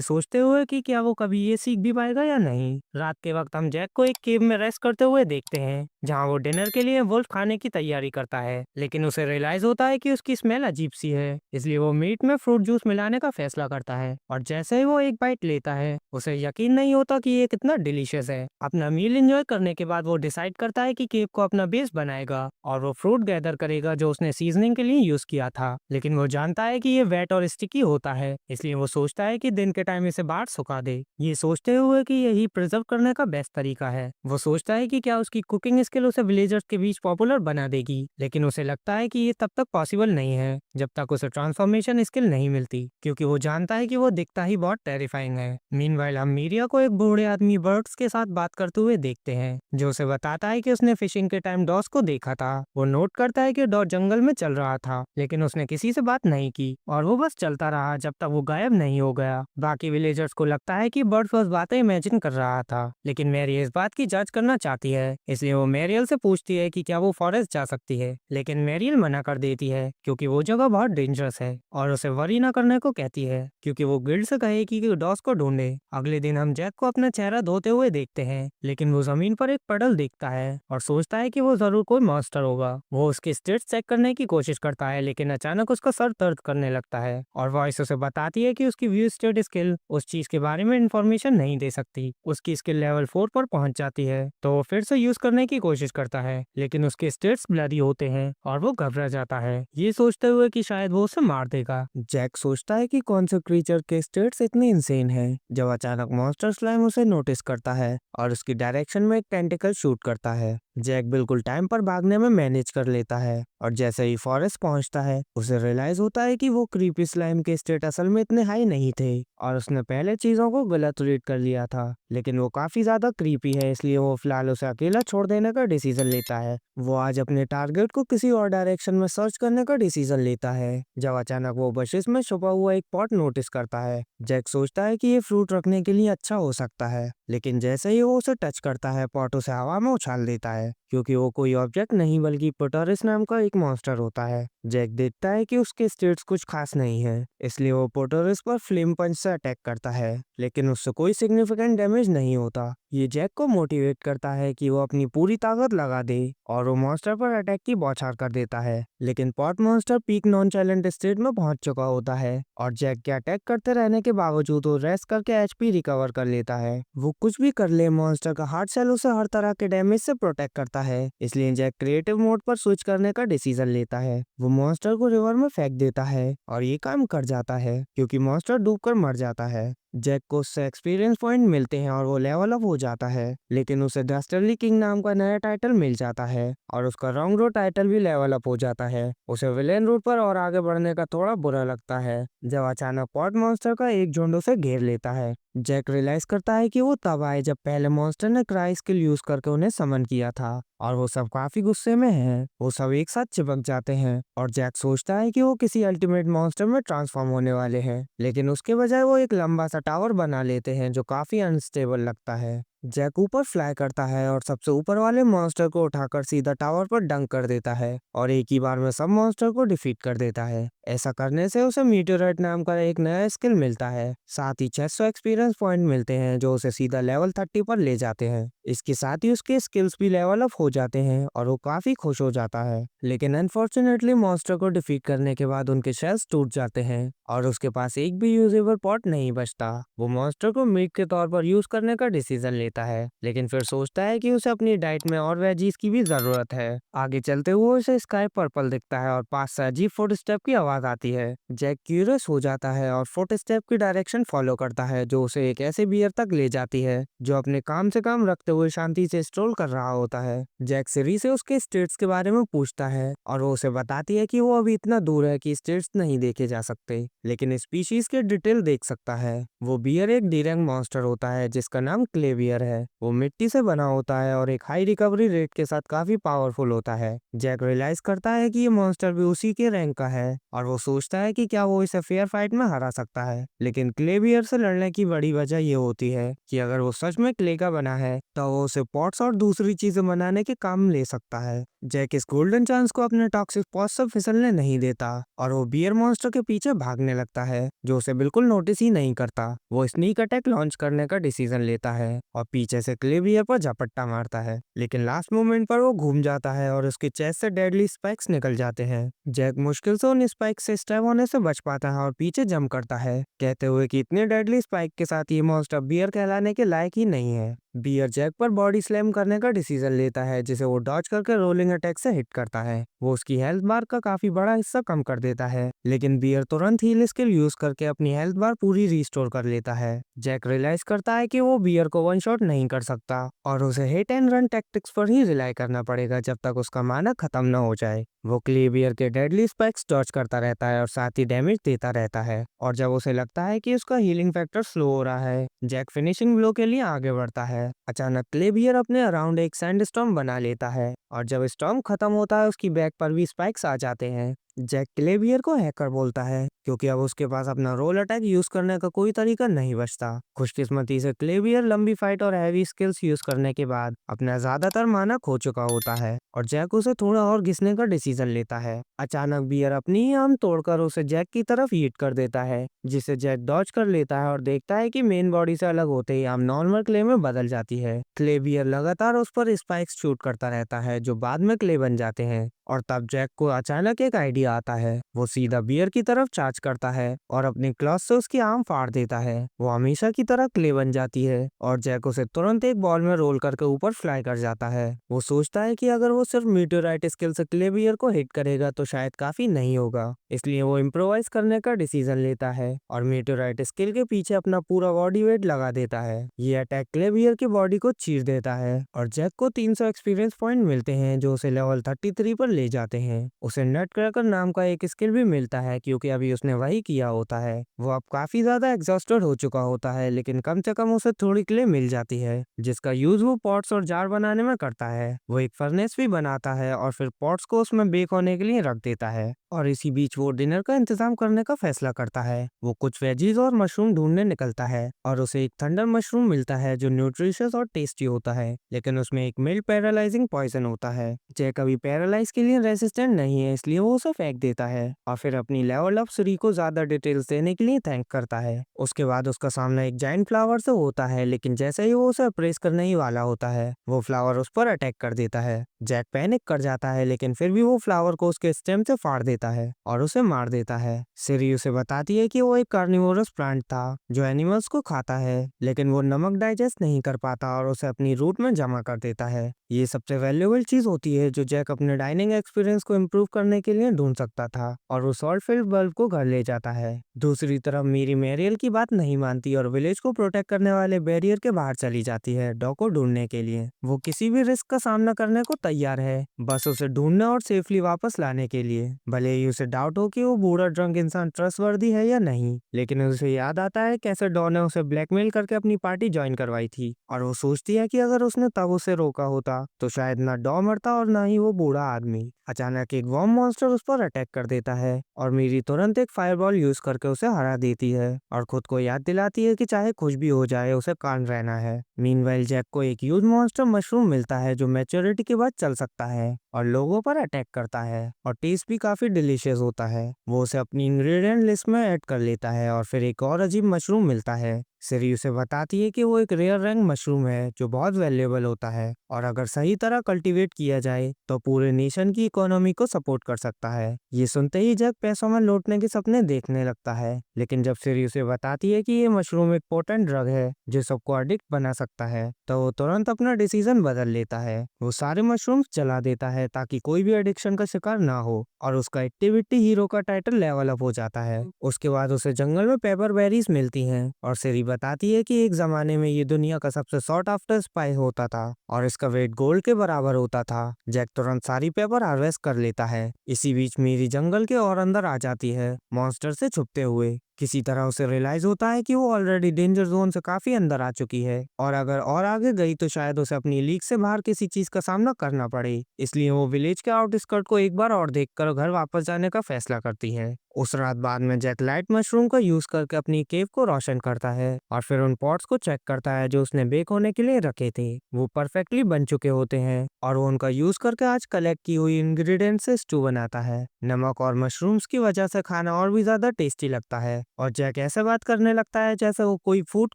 सोचते हुए कि क्या वो कभी ये सीख भी पाएगा या नहीं। रात के वक्त हम जैक को एक केव में रेस्ट करते हुए देखते हैं, जहाँ वो डिनर के लिए वुल्फ खाने की तैयारी करता है, लेकिन उसे रियलाइज होता है कि उसकी स्मेल अजीब सी है, इसलिए वो मीट में फ्रूट जूस मिलाने का फैसला करता है। और जैसे ही वो एक बाइट लेता है, उसे यकीन नहीं होता कि ये कितना डिलीशियस है। अपना मील एंजॉय करने के बाद वो डिसाइड करता है कि केव को अपना बेस बनाएगा और वो फ्रूट गैदर करेगा जो उसने सीजनिंग के लिए यूज किया था, लेकिन वो जानता है कि ये वेट और स्टिकी होता है, इसलिए वो सोचता है कि दिन के टाइम इसे बाहर सुखा दे, ये सोचते हुए कि यही प्रिजर्व करने का बेस्ट तरीका है। वो सोचता है कि क्या उसकी कुकिंग स्किल उसे विलेजर्स के बीच पॉपुलर बना देगी, लेकिन उसे लगता है कि ये तब तक पॉसिबल नहीं है जब तक उसे ट्रांसफॉर्मेशन स्किल नहीं मिलती, क्योंकि वो जानता है कि वो दिखता ही बहुत टेरिफाइंग है। मीनवाइल हम मीरिया को एक बूढ़े आदमी बर्ड्स के साथ बात करते हुए देखते हैं, जो उसे बताता है कि उसने फिशिंग के टाइम डॉस को देखा था। वो नोट करता है कि डॉस जंगल में चल रहा था, लेकिन उसने किसी से बात नहीं की और वो बस चलता रहा जब तक वो गायब नहीं हो गया। बाकी विलेजर्स को लगता है कि बर्ड्स बस बातें इमेजिन कर रहा था, लेकिन मैरी इस बात की जांच करना चाहती है, इसलिए वो मैरियल से पूछती है कि क्या वो फॉरेस्ट जा सकती है, लेकिन मैरियल मना कर देती है क्योंकि वो जगह बहुत डेंजरस है, और उसे वरी ना करने को कहती है क्योंकि वो गिल्ड से कहे कि डॉस को ढूंढे। अगले दिन हम जैक को अपना चेहरा धोते हुए देखते हैं, लेकिन वो जमीन पर एक पडल देखता है और सोचता है कि वो जरूर कोई मॉन्स्टर होगा। वो उसके स्टेट्स चेक करने की कोशिश करता है, लेकिन अचानक उसका सर दर्द करने लगता है और वॉइस उसे बताती है कि उसकी व्यू स्टेट स्किल उस चीज के बारे में इंफॉर्मेशन नहीं दे सकती। उसकी स्किल लेवल 4 पर पहुंच जाती है, तो वो फिर से यूज करने की कोशिश करता है, लेकिन उसके स्टेट्स ब्लरी होते हैं और वो घबरा जाता है, ये सोचते हुए कि शायद वो उसे मार देगा। जैक सोचता है कि कौन से क्रीचर के स्टेट्स इतने इंसेन हैं, जब अचानक मॉन्स्टर स्लाइम उसे नोटिस करता है और उसकी डायरेक्शन में एक टेंटिकल शूट करता है। जैक बिल्कुल टाइम पर भागने में मैनेज कर लेता है और जैसे ही फॉरेस्ट पहुंचता है, उसे रियलाइज होता है कि वो क्रीपी स्लाइम के स्टेट असल में इतने हाई नहीं थे और उसने पहले चीजों को गलत रीड कर लिया था, लेकिन वो काफी ज्यादा क्रीपी है, इसलिए वो फिलहाल उसे अकेला छोड़ देने का डिसीजन लेता है। वो आज अपने टारगेट को किसी और डायरेक्शन में सर्च करने का डिसीजन लेता है, जब अचानक वो बशिस में छुपा हुआ एक पॉट नोटिस करता है। जैक सोचता है कि ये फ्रूट रखने के लिए अच्छा हो सकता है, लेकिन जैसे ही वो उसे टच करता है, पॉट उसे हवा में उछाल देता है, क्योंकि वो कोई ऑब्जेक्ट नहीं बल्कि पोटोरिस नाम का एक मॉन्स्टर होता है। जैक देखता है कि उसके स्टेट्स कुछ खास नहीं है, इसलिए वो पोटोरिस पर फ्लेम पंच से अटैक करता है, लेकिन उससे कोई सिग्निफिकेंट डैमेज नहीं होता। ये जैक को मोटिवेट करता है कि वो अपनी पूरी ताकत लगा दे और वो मॉन्स्टर पर अटैक की बौछार कर देता है, लेकिन pot monster peak nonchalant state में पहुंच चुका होता है और जैक के अटैक करते रहने के बावजूद वो रेस्ट करके एचपी रिकवर कर लेता है। वो कुछ भी कर ले, मॉन्स्टर का हार्ट सेल उसे हर तरह के डैमेज से प्रोटेक्ट करता है, इसलिए जैक क्रिएटिव मोड पर स्विच करने का डिसीजन लेता है। वो मॉन्स्टर को रिवर में फेंक देता है और ये काम कर जाता है क्योंकि मॉन्स्टर डूबकर मर जाता है। जैक को उससे एक्सपीरियंस पॉइंट मिलते हैं और वो लेवल अप हो जाता है, लेकिन उसे डस्टरली किंग नाम का नया टाइटल मिल जाता है और उसका रॉन्ग रोड टाइटल भी लेवल अप हो जाता है। उसे विलेन रूट पर और आगे बढ़ने का थोड़ा बुरा लगता है जब अचानक पॉट मॉन्स्टर का एक झुंड उसे घेर लेता है। जैक रियलाइज करता है कि वो तब आए जब पहले मॉन्स्टर ने क्राई स्किल यूज करके उन्हें समन किया था और वो सब काफी गुस्से में हैं। वो सब एक साथ चिपक जाते हैं और जैक सोचता है कि वो किसी अल्टीमेट मॉन्स्टर में ट्रांसफॉर्म होने वाले हैं, लेकिन उसके बजाय वो एक लंबा सा टावर बना लेते हैं जो काफी अनस्टेबल लगता है। जैक ऊपर फ्लाई करता है और सबसे ऊपर वाले मॉन्स्टर को उठाकर सीधा टावर पर डंक कर देता है और एक ही बार में सब मॉन्स्टर को डिफीट कर देता है। ऐसा करने से उसे मीटेओराइट नाम का एक नया स्किल मिलता है, साथ ही 600 एक्सपीरियंस पॉइंट मिलते हैं जो उसे सीधा लेवल 30 पर ले जाते हैं। इसके साथ ही उसके स्किल्स भी लेवल अप हो जाते हैं और वो काफी खुश हो जाता है, लेकिन अनफॉर्चुनेटली मॉन्स्टर को डिफीट करने के बाद उनके शेल्स टूट जाते हैं और उसके पास एक भी यूजेबल पॉट नहीं बचता। वो मॉन्स्टर को मीट के तौर पर यूज करने का डिसीजन लेता है, लेकिन फिर सोचता है कि उसे अपनी डाइट में और वेजीज की भी जरूरत है। आगे चलते हुए उसे स्काई पर्पल दिखता है और पास से अजीब फुट स्टेप की आवाज आती है। जैक क्यूरियस हो जाता है और फुट स्टेप की डायरेक्शन फॉलो करता है जो उसे एक ऐसे बियर तक ले जाती है जो अपने काम से काम रखते हुए शांति से स्ट्रोल कर रहा होता है। जैक सीरी से उसके स्टेट्स के बारे में पूछता है और वो उसे बताती है कि वो अभी इतना दूर है कि स्टेट्स नहीं देखे जा सकते, लेकिन स्पीशीज के डिटेल देख सकता है। वो बियर एक डीरैंग मॉन्स्टर होता है जिसका नाम क्ले बियर है। वो मिट्टी से बना होता है और एक हाई रिकवरी रेट के साथ काफी पावरफुल होता है। जैक रियलाइज करता है कि ये मॉन्स्टर भी उसी के रैंक का है और वो सोचता है कि क्या वो इसे फेयर फाइट में हरा सकता है, लेकिन क्ले बियर से लड़ने की बड़ी वजह ये होती है कि अगर वो सच में क्ले का बना है तो वो उसे पॉट्स और दूसरी चीजें बनाने के काम ले सकता है। जैक इस गोल्डन चांस को अपने टॉक्सिक पॉज से फिसलने नहीं देता और वो बियर मॉन्स्टर के पीछे भागने लगता है, जो उसे बिल्कुल नोटिस ही नहीं करता। वो स्नीक अटैक लॉन्च करने का डिसीजन लेता है और पीछे से क्ले बियर पर झपट्टा मारता है, लेकिन लास्ट मोमेंट पर वो घूम जाता है और उसके चेस्ट से डेडली स्पाइक्स निकल जाते हैं। जैक मुश्किल से उन स्पाइक से स्टैब होने से बच पाता है और पीछे जंप करता है, कहते हुए कि इतने डेडली स्पाइक के साथ ये मॉन्स्टर बियर कहलाने के लायक ही नहीं है। बियर जैक पर बॉडी स्लैम करने का डिसीजन लेता है, जिसे वो डॉज करके रोलिंग अटैक से हिट करता है। वो उसकी हेल्थ बार का काफी बड़ा हिस्सा कम कर देता है, लेकिन बियर तुरंत हील स्किल यूज करके अपनी हेल्थ बार पूरी रिस्टोर कर लेता है। जैक रियलाइज करता है कि वो बियर को वन शॉट नहीं कर सकता और उसे हिट एंड रन टैक्टिक्स पर ही रिलाई करना पड़ेगा जब तक उसका माना खत्म न हो जाए। वो क्ले बियर के डेडली स्पाइक्स डॉज करता रहता है और साथ ही डैमेज देता रहता है, और जब उसे लगता है कि उसका हीलिंग फैक्टर स्लो हो रहा है, जैक फिनिशिंग ब्लो के लिए आगे बढ़ता है। अचानक क्ले बियर अपने अराउंड एक सैंड स्टॉर्म बना लेता है और जब स्टॉर्म खत्म होता है उसकी बैक पर भी स्पाइक्स आ जाते हैं। जैक क्ले बियर को हैकर बोलता है, क्योंकि अब उसके पास अपना रोल अटैक यूज करने का कोई तरीका नहीं बचता। खुशकिस्मती से क्ले बियर लंबी फाइट और हैवी स्किल्स यूज करने के बाद अपना ज्यादातर माना खो चुका होता है और जैक उसे थोड़ा और घिसने का डिसीजन लेता है। अचानक बियर अपनी ही आर्म तोड़कर उसे जैक की तरफ हिट कर देता है, जिसे जैक डॉज कर लेता है और देखता है कि मेन बॉडी से अलग होते ही आर्म नॉर्मल क्ले में बदल जाती है। क्ले बियर लगातार उस पर स्पाइक्स शूट करता रहता है, जो बाद में क्ले बन जाते हैं, और तब जैक को अचानक एक आइडिया आता है। वो सीधा बियर की तरफ चार्ज करता है और अपनी क्लॉथ से उसकी आर्म फाड़ देता है। वो हमेशा की तरह क्ले बन जाती है और जैक उसे तुरंत एक बॉल में रोल करके ऊपर फ्लाई कर जाता है। वो सोचता है कि अगर वो सिर्फ मीटेओराइट स्किल से क्ले बियर को हिट करेगा तो शायद काफी नहीं होगा, इसलिए वो इम्प्रोवाइज करने का डिसीजन लेता है और मीटेओराइट स्किल के पीछे अपना पूरा बॉडी वेट लगा देता है। ये अटैक क्ले बियर की बॉडी को चीर देता है और जैक को 300 एक्सपीरियंस पॉइंट मिलते हैं, जो उसे लेवल 33 पर ले जाते हैं। उसे नट क्रैकर नाम का एक स्किल भी मिलता है, क्योंकि अभी उसने वही किया होता है। वो अब काफी ज्यादा एग्जॉस्टेड हो चुका होता है, लेकिन कम से कम उसे थोड़ी क्ले मिल जाती है, जिसका यूज वो पॉट्स और जार बनाने में करता है। वो एक फर्नेस भी बनाता है और फिर पॉट्स को उसमें बेक होने के लिए रख देता है, और इसी बीच वो डिनर का इंतजाम करने का फैसला करता है। वो कुछ वेजीज और मशरूम ढूंढने निकलता है और उसे एक थंडर मशरूम मिलता है, जो न्यूट्रिशियस और टेस्टी होता है, लेकिन उसमें एक मिल्ड पैरालाइजिंग पॉइजन होता है। जैक अभी पैरालाइज के लिए रेसिस्टेंट नहीं है, इसलिए वो उसे फेंक देता है और फिर अपनी लेवल अप श्री को ज्यादा डिटेल्स देने के लिए थैंक करता है। उसके बाद उसका सामना एक जाइंट फ्लावर से होता है, लेकिन जैसे ही वो उसे अप्रेस करने ही वाला होता है, वो फ्लावर उस पर अटैक कर देता है। जैक पैनिक कर जाता है, लेकिन फिर भी वो फ्लावर को उसके स्टेम से फाड़ देता है और उसे मार देता है। सिरी उसे बताती है कि वो एक कार्निवोरस प्लांट था जो एनिमल्स को खाता है, लेकिन वो नमक डाइजेस्ट नहीं कर पाता और उसे अपनी रूट में जमा कर देता है। ये सबसे वैल्यूएबल चीज होती है जो जैक अपने डाइनिंग एक्सपीरियंस को इम्प्रूव करने के लिए ढूंढ सकता था, और वो सॉल्ट फिल्ड बल्ब को घर ले जाता है। दूसरी तरफ मीरी मैरियल की बात नहीं मानती और विलेज को प्रोटेक्ट करने वाले बैरियर के बाहर चली जाती है डॉग को ढूंढने के लिए। वो किसी भी रिस्क का सामना करने को तैयार है, बस उसे ढूंढने और सेफली वापस लाने के लिए। भले ही उसे डाउट हो कि वो बूढ़ा ड्रंक इंसान ट्रस्टवर्दी है या नहीं, लेकिन उसे याद आता है कैसे डॉ ने उसे ब्लैकमेल करके अपनी पार्टी ज्वाइन करवाई थी, और वो सोचती है कि अगर उसने तब उसे रोका होता तो शायद ना डॉ मरता और ना ही वो बूढ़ा आदमी। अचानक एक वॉर्म मॉन्स्टर उस पर अटैक कर देता है और मीरी तुरंत एक फायरबॉल यूज करके उसे हरा देती है और खुद को याद दिलाती है कि चाहे कुछ भी हो जाए उसे कान रहना है। मीनवाइल जैक को एक ह्यूज मॉन्स्टर मशरूम मिलता है जो मैच्योरिटी के बाद चल सकता है और लोगों पर अटैक करता है, और टेस्ट भी काफी डिलीशियस होता है। वो उसे अपनी इंग्रेडिएंट लिस्ट में ऐड कर लेता है और फिर एक और अजीब मशरूम मिलता है। सिरी उसे बताती है कि वो एक रेयर रैंक मशरूम है जो बहुत वैल्यूएबल होता है, और अगर सही तरह कल्टीवेट किया जाए तो पूरे नेशन की इकोनॉमी को सपोर्ट कर सकता है। ये सुनते ही जैक पैसों में लौटने के सपने देखने लगता है, लेकिन जब सिरी उसे बताती है कि ये मशरूम एक पोटेंट ड्रग है जो सबको एडिक्ट बना सकता है, तो वो तुरंत अपना डिसीजन बदल लेता है। वो सारे मशरूम्स जला देता है ताकि कोई भी एडिक्शन का शिकार ना हो, और उसका एक्टिविटी हीरो का टाइटल लेवल अप हो जाता है। उसके बाद उसे जंगल में पेपर बेरीज मिलती हैं और सिरी बताती है कि एक जमाने में ये दुनिया का सबसे सॉट आफ्टर स्पाई होता था और इसका वेट गोल्ड के बराबर होता था। जैक तुरंत सारी पेपर हार्वेस्ट कर लेता है। इसी बीच मीरी जंगल के और अंदर आ जाती है, मॉन्स्टर से छुपते हुए। किसी तरह उसे रियलाइज होता है कि वो ऑलरेडी डेंजर जोन से काफी अंदर आ चुकी है और अगर और आगे गई तो शायद उसे अपनी लीग से बाहर किसी चीज का सामना करना पड़े। इसलिए वो विलेज के आउटस्कर्ट को एक बार और देखकर घर वापस जाने का फैसला करती है। उस रात बाद में जैक लाइट मशरूम का यूज करके अपनी केव को रोशन करता है और फिर उन पॉट्स को चेक करता है जो उसने बेक होने के लिए रखे थे। वो परफेक्टली बन चुके होते हैं और वो उनका यूज करके आज कलेक्ट की हुई इंग्रेडिएंट से स्टू बनाता है। नमक और मशरूम्स की वजह से खाना और भी ज्यादा टेस्टी लगता है और जैक ऐसे बात करने लगता है जैसे वो कोई फूड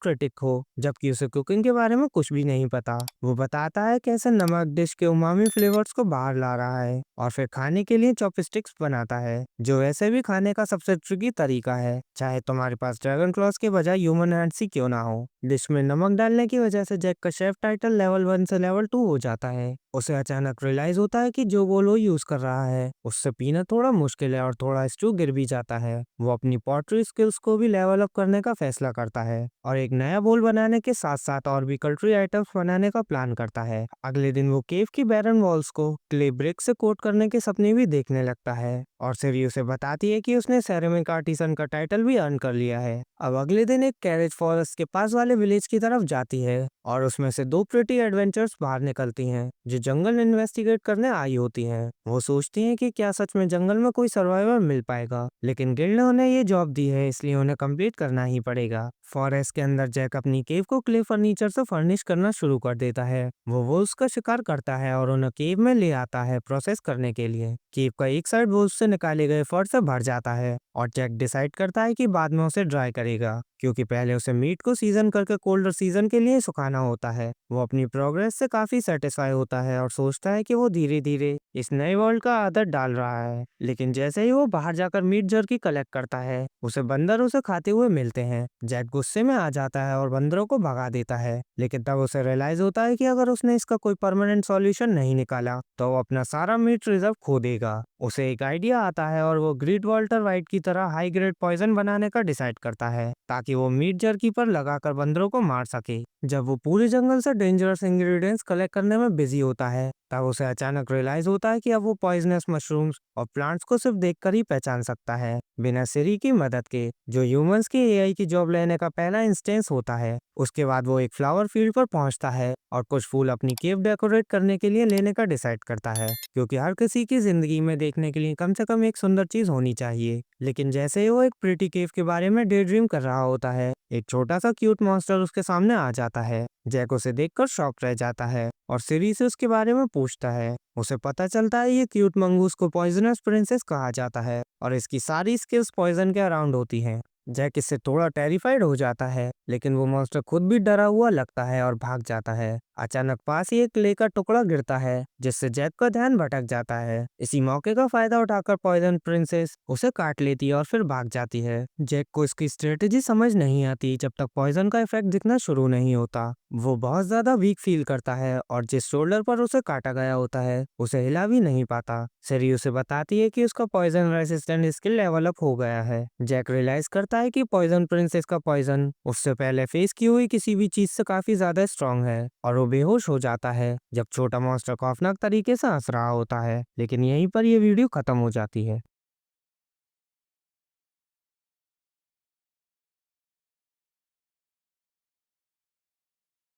क्रिटिक हो, जबकि उसे कुकिंग के बारे में कुछ भी नहीं पता। वो बताता है कैसे नमक डिश के उमामी फ्लेवर्स को बाहर ला रहा है और फिर खाने के लिए चॉपस्टिक्स बनाता है, जो वैसे भी खाने का सबसे ट्रिकी तरीका है, चाहे तुम्हारे पास ड्रैगन क्लॉस के बजाय ह्यूमन हैंड्स ही क्यों ना हो। डिश में नमक डालने की वजह से जैक का शेफ टाइटल लेवल 1 से लेवल 2 हो जाता है। उसे अचानक रियलाइज होता है कि जो बोल वो यूज कर रहा है उससे पीना थोड़ा मुश्किल है और थोड़ा स्टू गिर भी जाता है। वो अपनी पॉटरी स्किल्स को भी लेवल अप करने का फैसला करता है और एक नया बोल बनाने के साथ साथ और भी कल्ट्री आइटम्स बनाने का प्लान करता है। अगले दिन वो केव की बैरन वॉल्स को क्ले ब्रिक से कोट करने के सपने भी देखने लगता है और सिरी उसे बताती है कि उसने सेरेमिक आर्टिसन का टाइटल भी अर्न कर लिया है। अब अगले दिन एक कैरेज फॉरेस्ट के पास वाले विलेज की तरफ जाती है और उसमें से दो प्रिटी एडवेंचर्स बाहर निकलती हैं जो जंगल इन्वेस्टिगेट करने आई होती हैं। वो सोचती हैं कि क्या सच में जंगल में कोई सर्वाइवर मिल पाएगा, लेकिन गिल्ड ने उन्हें ये जॉब दी है इसलिए उन्हें कंप्लीट करना ही पड़ेगा। फॉरेस्ट के अंदर जैक अपनी केव को क्ले फर्नीचर से फर्निश करना शुरू कर देता है। वो वुल्व्स का शिकार करता है और उन्हें केव में ले आता है प्रोसेस करने के लिए। केव का एक साइड वुल्व्स से निकाले गए फर से भर जाता है और जैक डिसाइड करता है कि बाद में उसे ड्राई करेगा, क्योंकि पहले उसे मीट को सीजन करके कोल्डर सीजन के लिए सुखाना होता है। वो अपनी प्रोग्रेस से काफी सेटिस्फाई होता है और सोचता है कि वो धीरे धीरे इस नए वर्ल्ड का आदत डाल रहा है। लेकिन जैसे ही वो बाहर जाकर मीट जर्की कलेक्ट करता है उसे बंदर उसे खाते हुए मिलते हैं। जैक गुस्से में आ जाता है और बंदरों को भगा देता है, लेकिन तब उसे रियलाइज होता है कि अगर उसने इसका कोई परमानेंट सॉल्यूशन नहीं निकाला तो वो अपना सारा मीट रिजर्व खो देगा। उसे एक आइडिया आता है और वो ग्रेट वॉल्टर वाइट की तरह हाई ग्रेड पॉइजन बनाने का डिसाइड करता है ताकि वो मीट जर्की पर लगाकर बंदरों को मार सके। जब वो पूरे जंगल से डेंजरस इंग्रेडिएंट्स कलेक्ट करने में बिजी होता है तब उसे अचानक रियलाइज होता है कि अब वो पॉइजनस मशरूम्स और प्लांट्स को सिर्फ देखकर ही पहचान सकता है, बिना सिरी की मदद के, जो ह्यूमंस के एआई की जॉब लेने का पहला इंस्टेंस होता है। उसके बाद वो एक फ्लावर फील्ड पर पहुंचता है और कुछ फूल अपनी केव डेकोरेट करने के लिए लेने का डिसाइड करता है, क्योंकि हर किसी की जिंदगी में देखने के लिए कम से कम एक सुंदर चीज होनी चाहिए। लेकिन जैसे ही वो एक प्रिटी केव के बारे में डे ड्रीम कर रहा होता है, एक छोटा सा क्यूट मॉन्स्टर उसके सामने आ जाता है। जैक उसे देखकर शॉक रह जाता है और सिरी से उसके बारे में पूछता है। उसे पता चलता है ये क्यूट मंगूस को पॉइजनस प्रिंसेस कहा जाता है और इसकी सारी स्किल्स पॉइजन के अराउंड होती हैं। जैक इससे थोड़ा टेरिफाइड हो जाता है, लेकिन वो मॉन्स्टर खुद भी डरा हुआ लगता है और भाग जाता है। अचानक पास ही एक क्ले का टुकड़ा गिरता है जिससे जैक का ध्यान भटक जाता है। इसी मौके का फायदा उठाकर पॉइजन प्रिंसेस उसे काट लेती है और फिर भाग जाती है। जैक को इसकी स्ट्रेटेजी समझ नहीं आती जब तक पॉइजन का इफेक्ट दिखना शुरू नहीं होता। वो बहुत ज्यादा वीक फील करता है और जिस शोल्डर पर उसे काटा गया होता है उसे हिला भी नहीं पाता। सेरी उसे बताती है कि उसका poison resistant skill level up हो गया है। जैक रियलाइज करता है कि पॉइजन प्रिंसेस का पॉइजन उससे पहले फेस की हुई किसी भी चीज से काफी ज्यादा स्ट्रांग है और वो बेहोश हो जाता है जब छोटा मॉन्स्टर खौफनाक तरीके से हंस रहा होता है। लेकिन यहीं पर यह वीडियो खत्म हो जाती है।